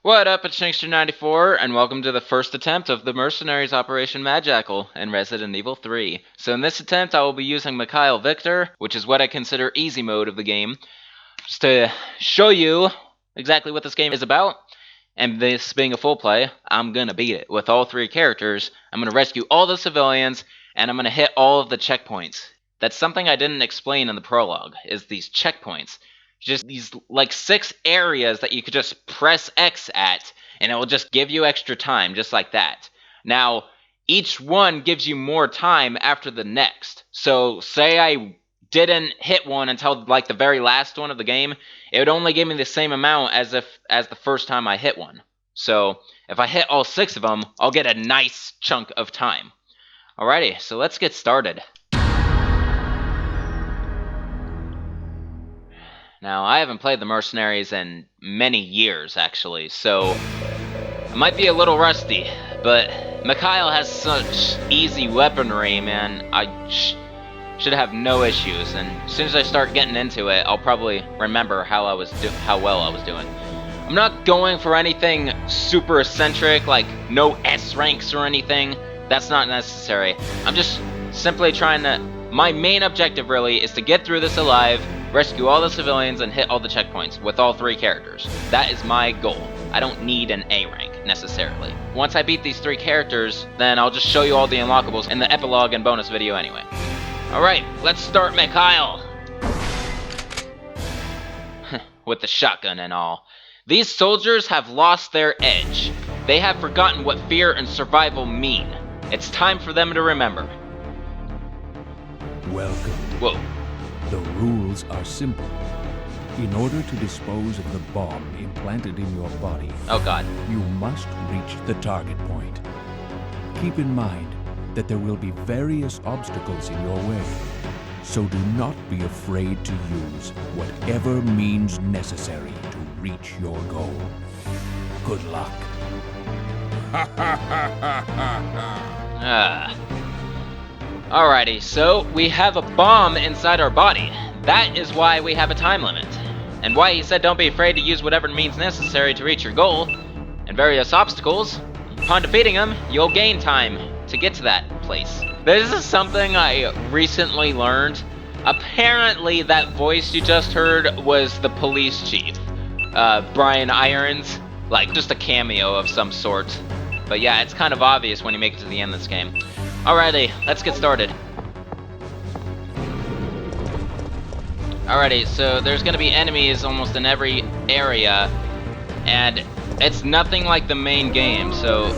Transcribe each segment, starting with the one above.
What up, it's Shankster94, and welcome to the first attempt of the Mercenaries Operation Mad Jackal in Resident Evil 3. So in this attempt, I will be using Mikhail Victor, which is what I consider easy mode of the game, just to show you exactly what this game is about. And this being a full play, I'm gonna beat it with all three characters. I'm gonna rescue all the civilians, and I'm gonna hit all of the checkpoints. That's something I didn't explain in the prologue, is these checkpoints. Just these like 6 areas that you could just press X at, and it will just give you extra time, just like that. Now, each one gives you more time after the next. So, say I didn't hit one until like the very last one of the game, it would only give me the same amount as the first time I hit one. So, if I hit all 6 of them, I'll get a nice chunk of time. Alrighty, so let's get started. Now, I haven't played the Mercenaries in many years, actually, so I might be a little rusty, but Mikhail has such easy weaponry, man. I should have no issues, and as soon as I start getting into it, I'll probably remember how well I was doing. I'm not going for anything super eccentric, like no S ranks or anything. That's not necessary. I'm just simply trying to... My main objective, really, is to get through this alive, rescue all the civilians, and hit all the checkpoints with all 3 characters. That is my goal. I don't need an A rank, necessarily. Once I beat these 3 characters, then I'll just show you all the unlockables in the epilogue and bonus video anyway. Alright, let's start Mikhail! With the shotgun and all. These soldiers have lost their edge. They have forgotten what fear and survival mean. It's time for them to remember. Welcome. Whoa. The rules are simple. In order to dispose of the bomb implanted in your body, Oh god. you must reach the target point. Keep in mind that there will be various obstacles in your way, so do not be afraid to use whatever means necessary to reach your goal. Good luck. Alrighty, so we have a bomb inside our body. That is why we have a time limit. And why he said don't be afraid to use whatever means necessary to reach your goal. And various obstacles. Upon defeating them, you'll gain time to get to that place. This is something I recently learned. Apparently that voice you just heard was the police chief. Brian Irons. Like, just a cameo of some sort. But yeah, it's kind of obvious when you make it to the end of this game. Alrighty, let's get started. Alrighty, so there's gonna be enemies almost in every area, and it's nothing like the main game, so...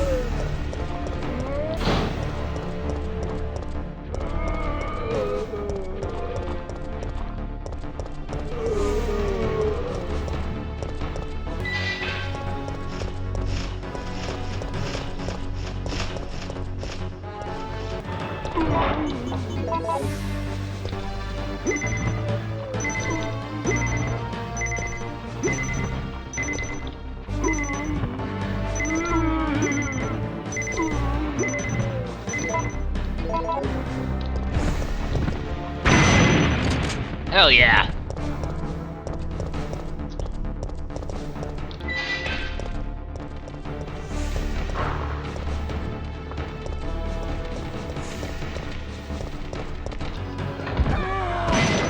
Hell yeah!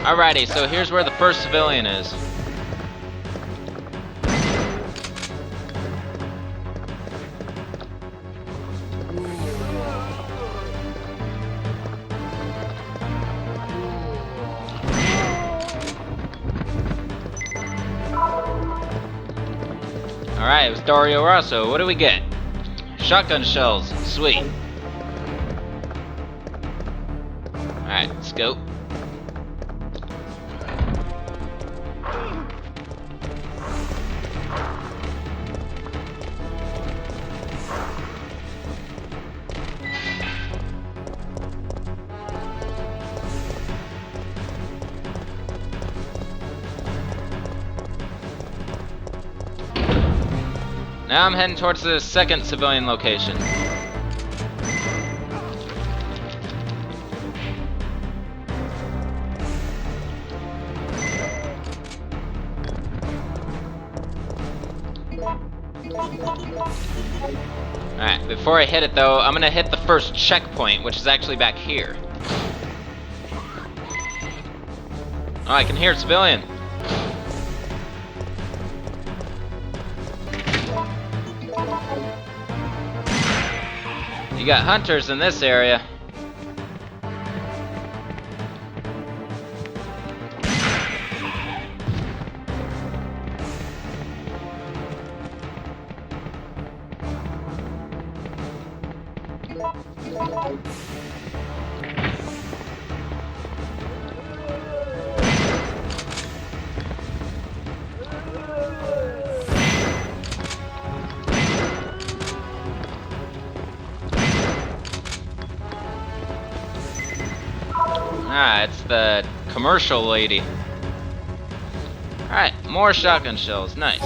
Alrighty, so here's where the first civilian is. Alright, it was Dario Rosso. What do we get? Shotgun shells. Sweet. Alright, let's go. Now I'm heading towards the second civilian location. Before I hit it, though, I'm gonna hit the first checkpoint, which is actually back here. Oh, I can hear a civilian. You got hunters in this area. Ah, it's the commercial lady. Alright, more shotgun shells. Nice.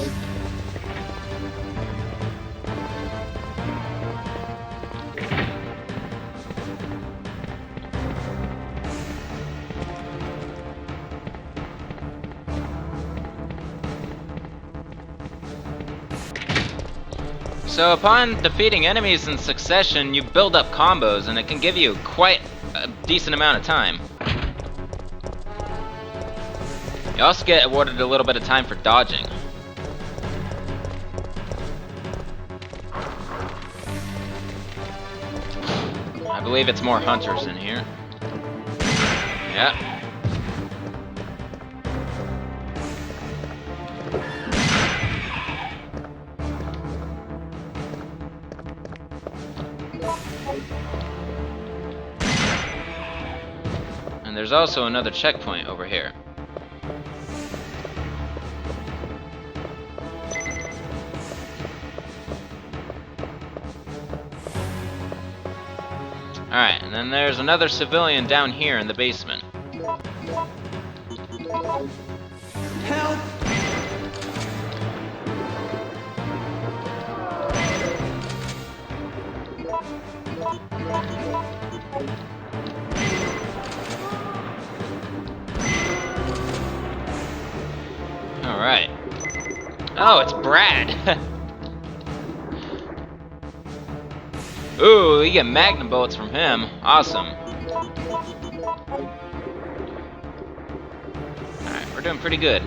So upon defeating enemies in succession, you build up combos, and it can give you quite a decent amount of time. You also get awarded a little bit of time for dodging. I believe it's more hunters in here. Yeah. And there's also another checkpoint over here. Alright, and then there's another civilian down here in the basement. Help! Alright. Oh, it's Brad! Ooh, you get magnum bullets from him. Awesome. Alright, we're doing pretty good.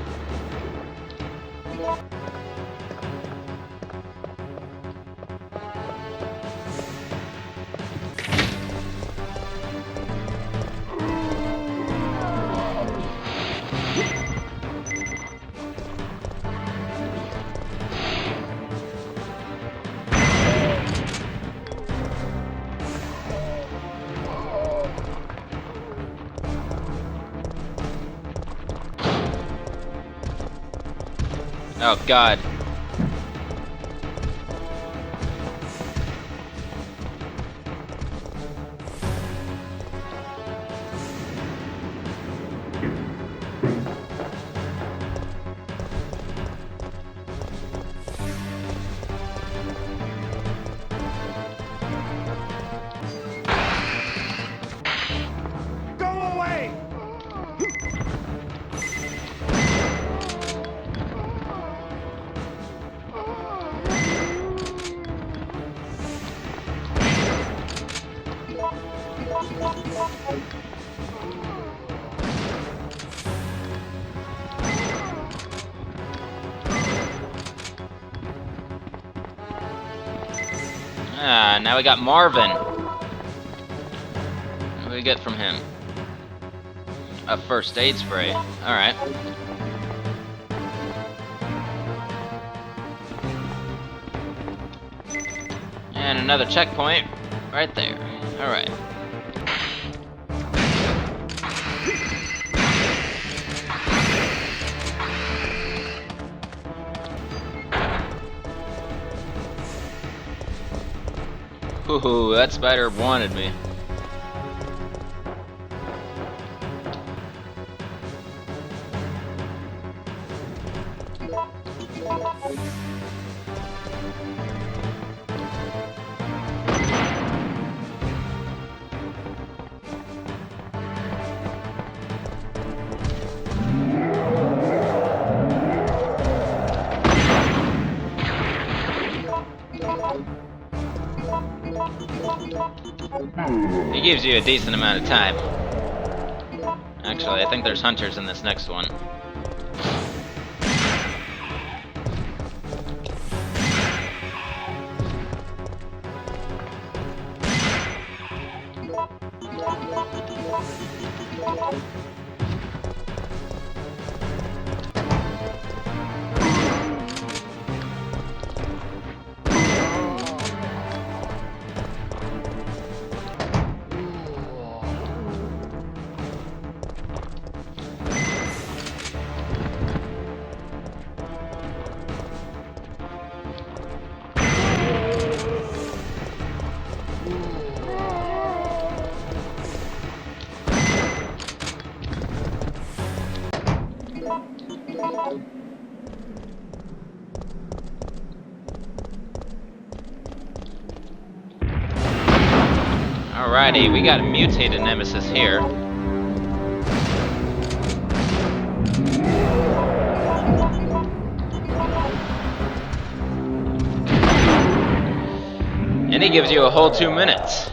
Oh, God. Go away! Ah, now we got Marvin. What do we get from him? A first aid spray. Alright. And another checkpoint right there. Alright. Ooh, that spider wanted me. gives you a decent amount of time. Actually, I think there's hunters in this next one. Alrighty, we got a mutated Nemesis here. And he gives you a whole 2 minutes.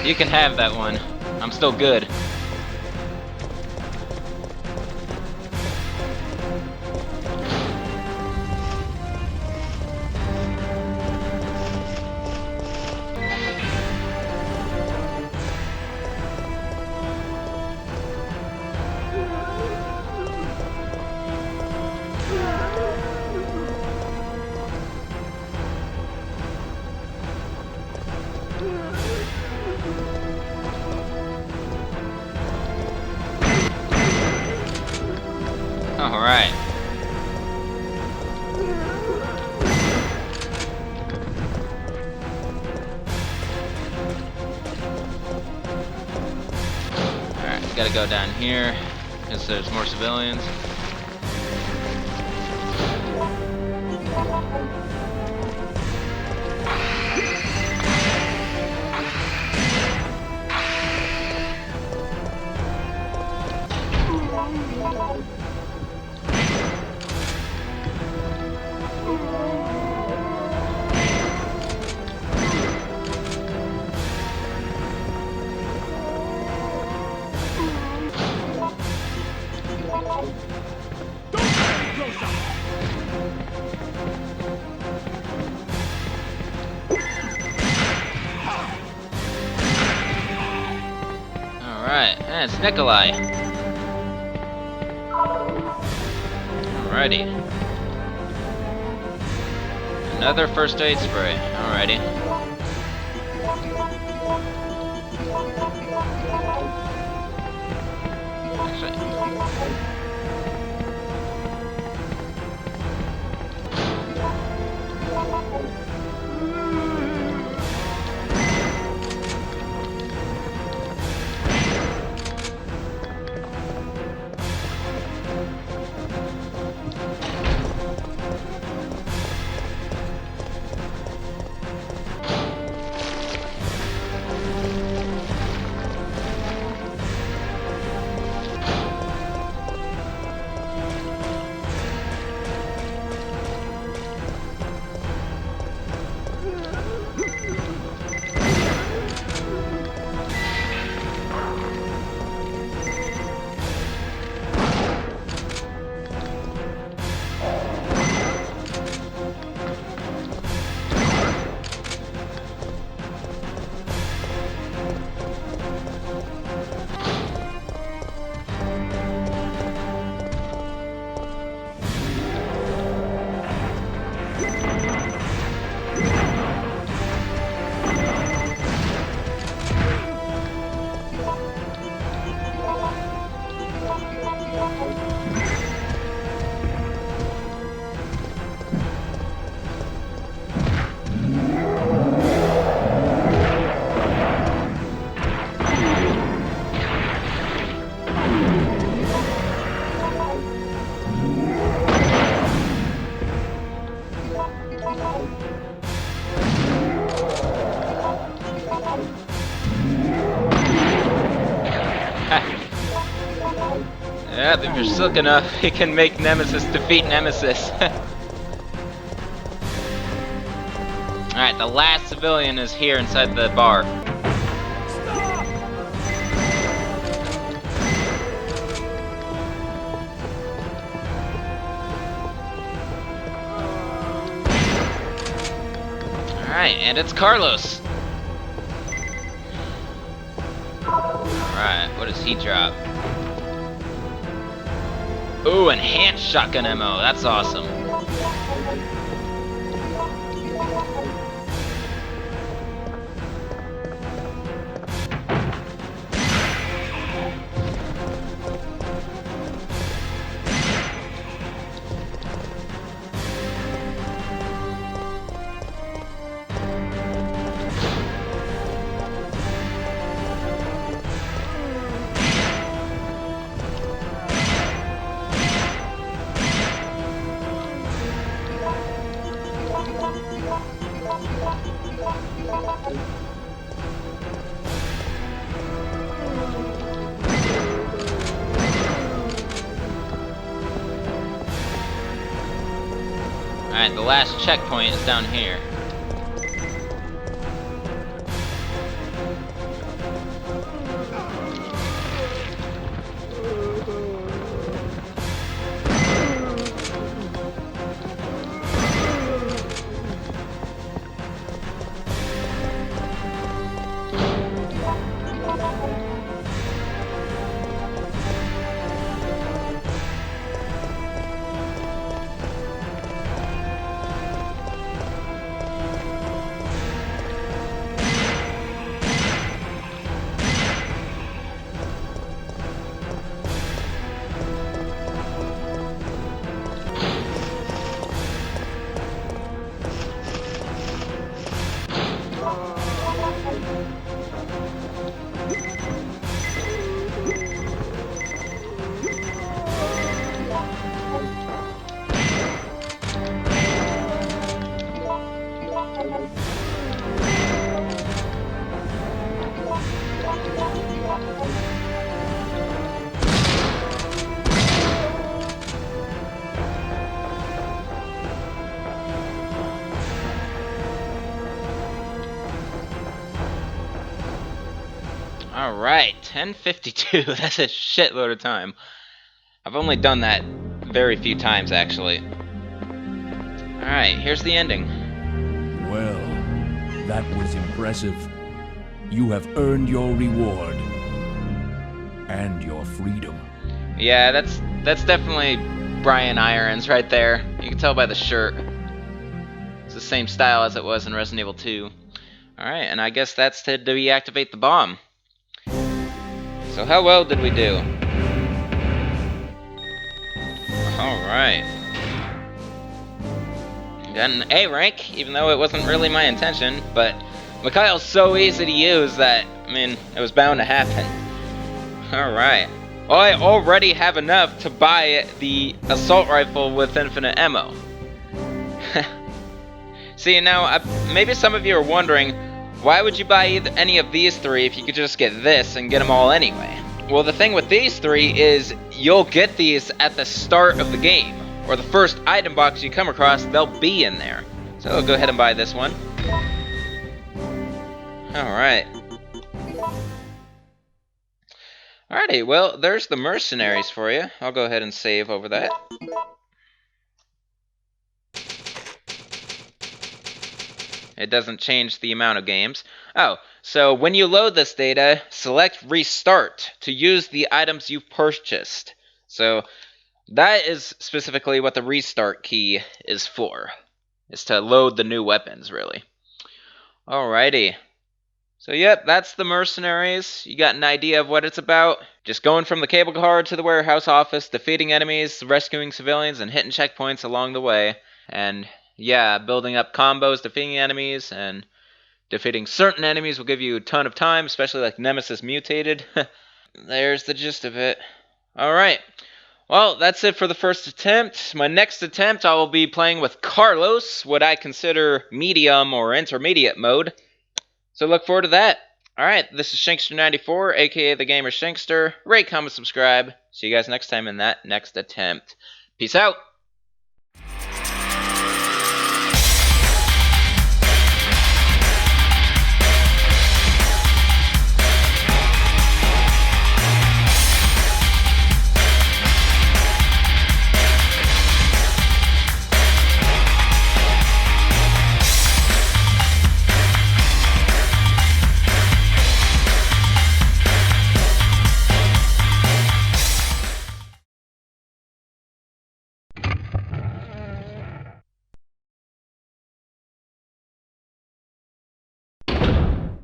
You can have that one. I'm still good. Alright. Alright, we gotta go down here because there's more civilians. Alright, and it's Nikolai. Alrighty. Another first aid spray. Alrighty. Yep, if you're slick enough, he can make Nemesis defeat Nemesis. Alright, the last civilian is here inside the bar. Alright, and it's Carlos. Alright, what does he drop? Ooh, enhanced shotgun ammo. That's awesome. Alright, the last checkpoint is down here. Alright, 10:52. That's a shitload of time. I've only done that very few times, actually. Alright, here's the ending. Well, that was impressive. You have earned your reward. And your freedom. Yeah, that's definitely Brian Irons right there. You can tell by the shirt. It's the same style as it was in Resident Evil 2. Alright, and I guess that's to deactivate the bomb. So how well did we do? Alright. Got an A rank, even though it wasn't really my intention, but Mikhail's so easy to use that, I mean, it was bound to happen. Alright. Well, I already have enough to buy the assault rifle with infinite ammo. See, now, maybe some of you are wondering, why would you buy any of these three if you could just get this and get them all anyway? Well, the thing with these three is you'll get these at the start of the game, or the first item box you come across, they'll be in there. So I'll go ahead and buy this one. Alright. Alrighty, well, there's the Mercenaries for you. I'll go ahead and save over that. It doesn't change the amount of games. Oh, so when you load this data, select Restart to use the items you've purchased. So that is specifically what the Restart key is for. Is to load the new weapons, really. Alrighty. So yep, that's the Mercenaries. You got an idea of what it's about? Just going from the cable car to the warehouse office, defeating enemies, rescuing civilians, and hitting checkpoints along the way. And yeah, building up combos, defeating enemies, and defeating certain enemies will give you a ton of time, especially like Nemesis mutated. There's the gist of it. Alright. Well, that's it for the first attempt. My next attempt, I will be playing with Carlos, what I consider medium or intermediate mode. So look forward to that. Alright, this is Shankster94, aka The Gamer Shankster. Rate, comment, subscribe. See you guys next time in that next attempt. Peace out!